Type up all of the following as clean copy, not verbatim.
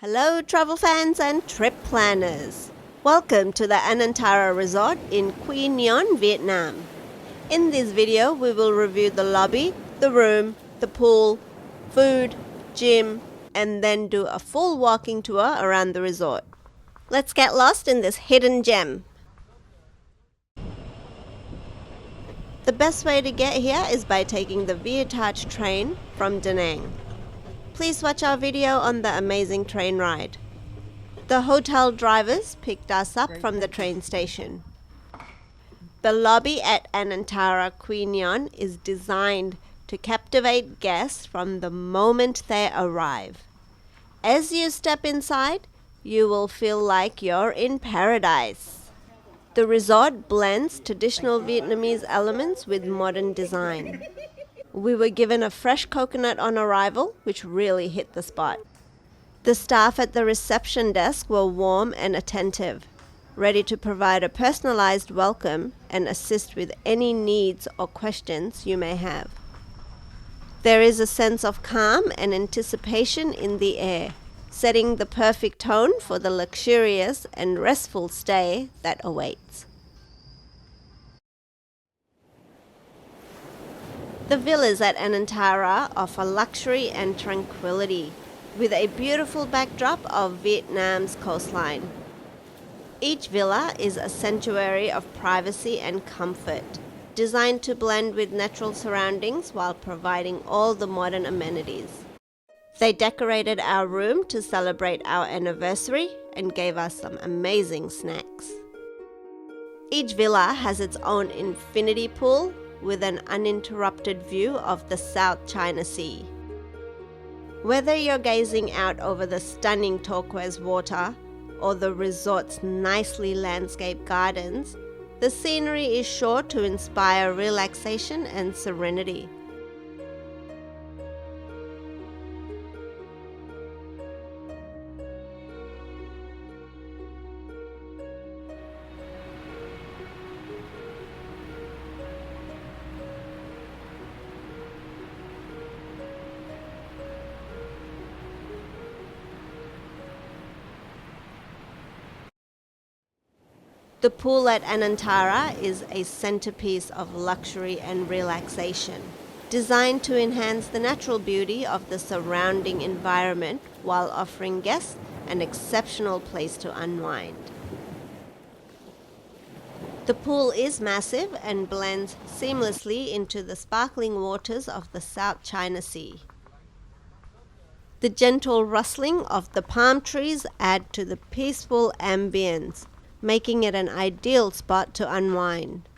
Hello travel fans and trip planners. Welcome to the Anantara Resort in Quy Nhon, Vietnam. In this video, we will review the lobby, the room, the pool, food, gym, and then do a full walking tour around the resort. Let's get lost in this hidden gem. The best way to get here is by taking the Vietage train from Da Nang. Please watch our video on the amazing train ride. The hotel drivers picked us up from the train station. The lobby at Anantara Quy Nhon is designed to captivate guests from the moment they arrive. As you step inside, you will feel like you're in paradise. The resort blends traditional Vietnamese elements with modern design. We were given a fresh coconut on arrival, which really hit the spot. The staff at the reception desk were warm and attentive, ready to provide a personalized welcome and assist with any needs or questions you may have. There is a sense of calm and anticipation in the air, setting the perfect tone for the luxurious and restful stay that awaits. The villas at Anantara offer luxury and tranquility, with a beautiful backdrop of Vietnam's coastline. Each villa is a sanctuary of privacy and comfort, designed to blend with natural surroundings while providing all the modern amenities. They decorated our room to celebrate our anniversary and gave us some amazing snacks. Each villa has its own infinity pool with an uninterrupted view of the South China Sea. Whether you're gazing out over the stunning turquoise water or the resort's nicely landscaped gardens, the scenery is sure to inspire relaxation and serenity. The pool at Anantara is a centerpiece of luxury and relaxation, designed to enhance the natural beauty of the surrounding environment while offering guests an exceptional place to unwind. The pool is massive and blends seamlessly into the sparkling waters of the South China Sea. The gentle rustling of the palm trees add to the peaceful ambience, making it an ideal spot to unwind.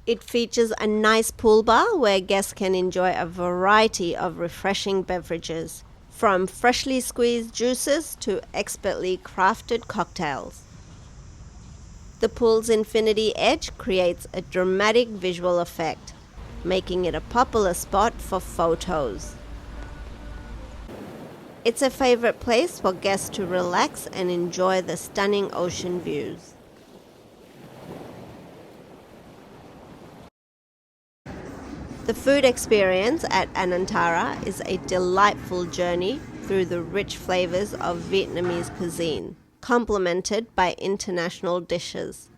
It features a nice pool bar where guests can enjoy a variety of refreshing beverages, from freshly squeezed juices to expertly crafted cocktails. The pool's infinity edge creates a dramatic visual effect, making it a popular spot for photos. It's a favorite place for guests to relax and enjoy the stunning ocean views. The food experience at Anantara is a delightful journey through the rich flavors of Vietnamese cuisine, complemented by international dishes.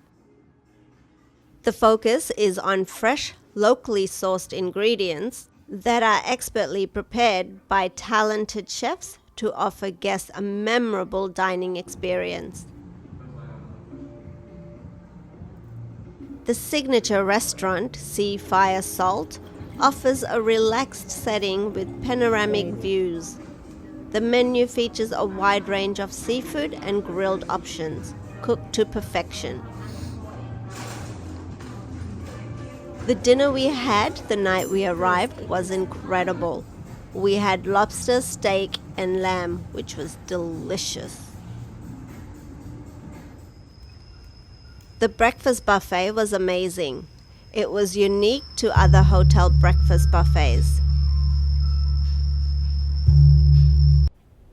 The focus is on fresh, locally sourced ingredients that are expertly prepared by talented chefs to offer guests a memorable dining experience. The signature restaurant, Sea Fire Salt, offers a relaxed setting with panoramic views. The menu features a wide range of seafood and grilled options, cooked to perfection. The dinner we had the night we arrived was incredible. We had lobster, steak, and lamb, which was delicious. The breakfast buffet was amazing. It was unique to other hotel breakfast buffets.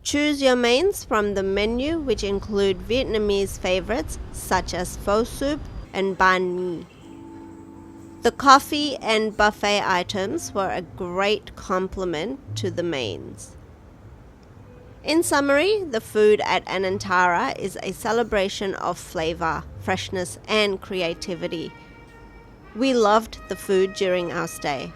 Choose your mains from the menu, which include Vietnamese favorites such as pho soup and banh mi. The coffee and buffet items were a great complement to the mains. In summary, the food at Anantara is a celebration of flavor, freshness, and creativity. We loved the food during our stay.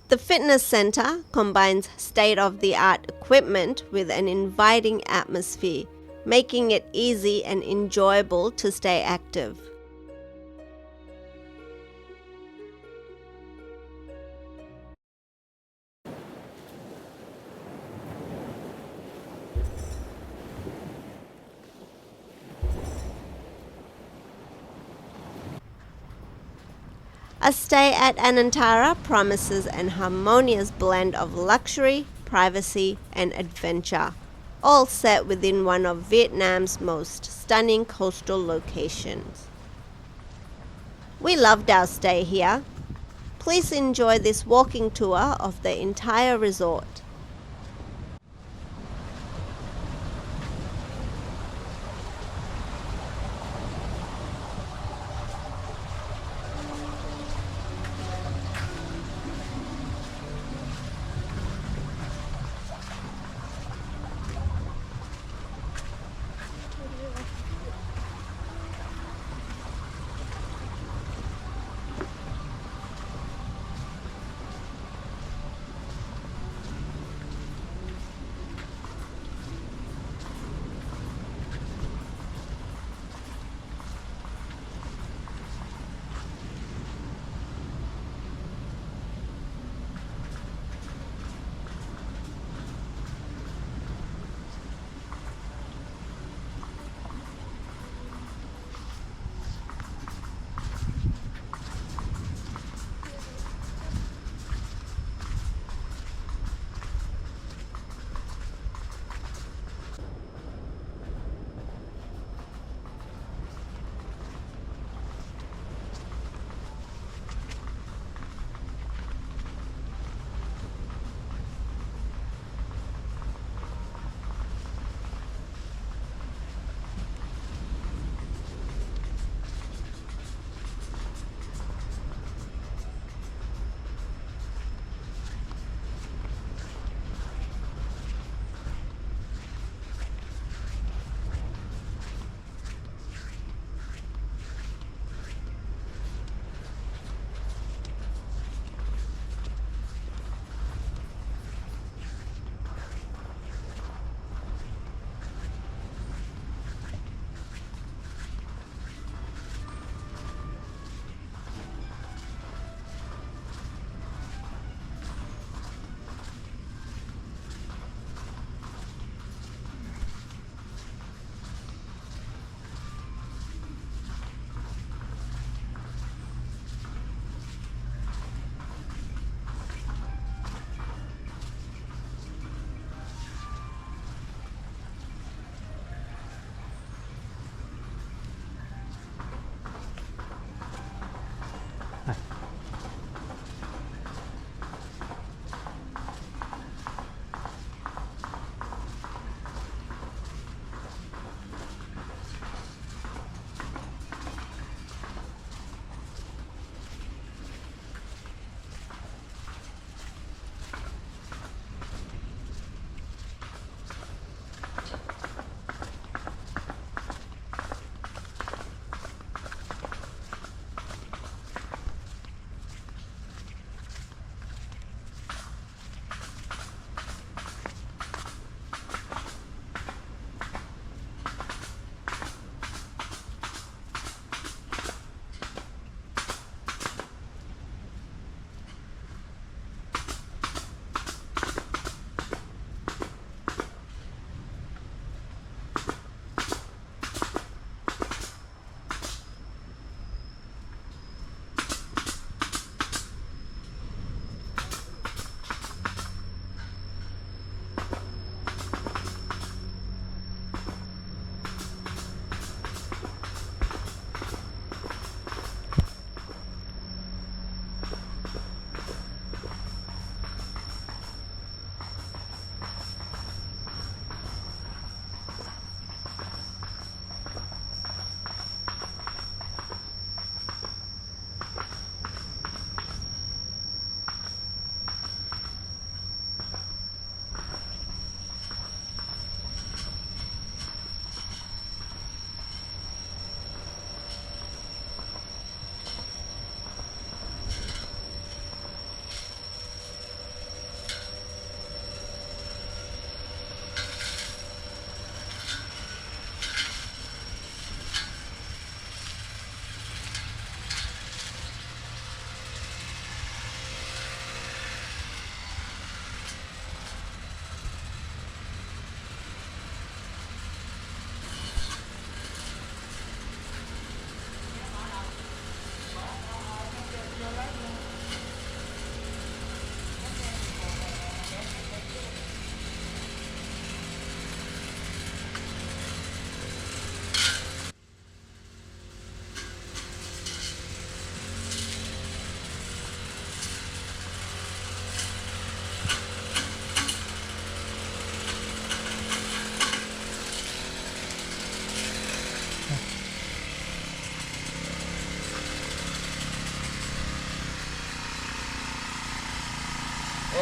The fitness center combines state-of-the-art equipment with an inviting atmosphere, making it easy and enjoyable to stay active. A stay at Anantara promises an harmonious blend of luxury, privacy, and adventure, all set within one of Vietnam's most stunning coastal locations. We loved our stay here. Please enjoy this walking tour of the entire resort.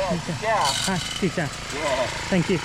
Xin chào. Thank you.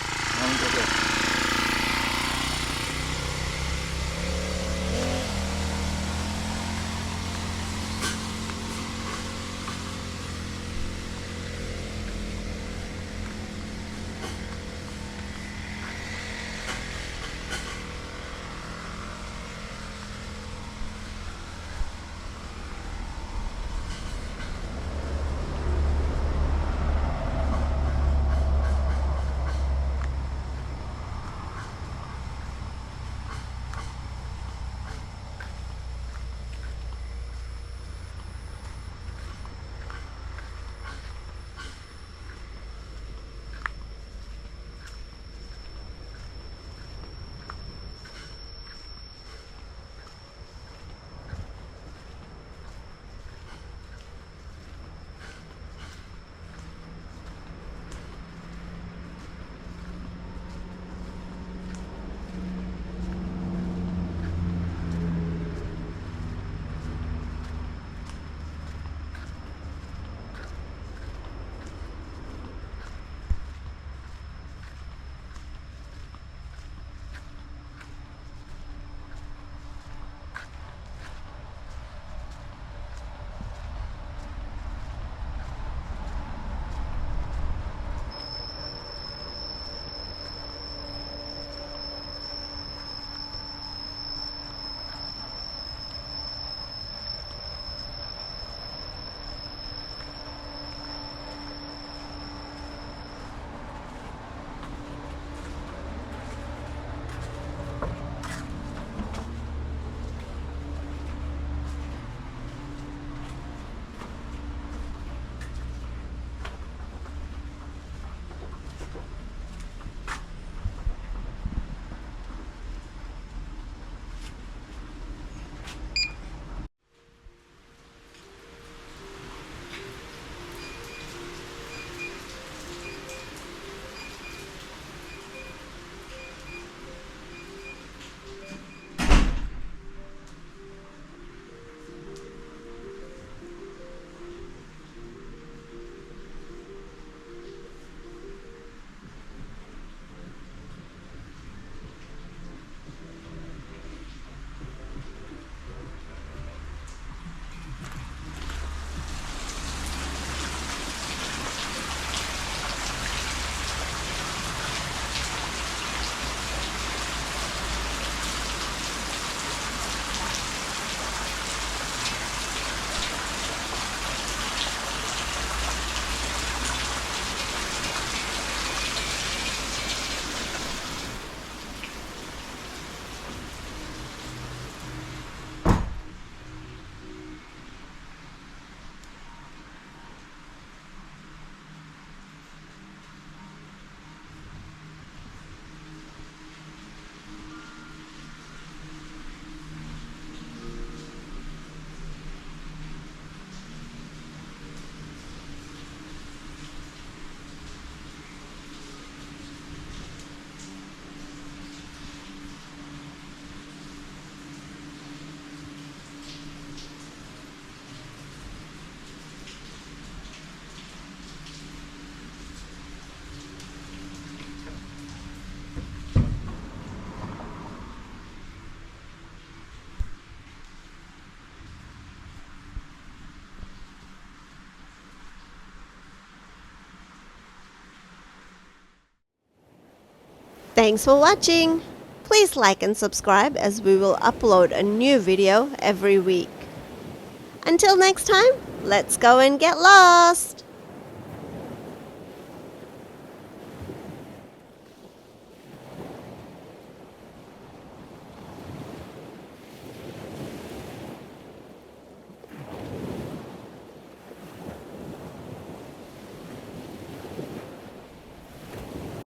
Thanks for watching. Please like and subscribe as we will upload a new video every week. Until next time, let's go and get lost!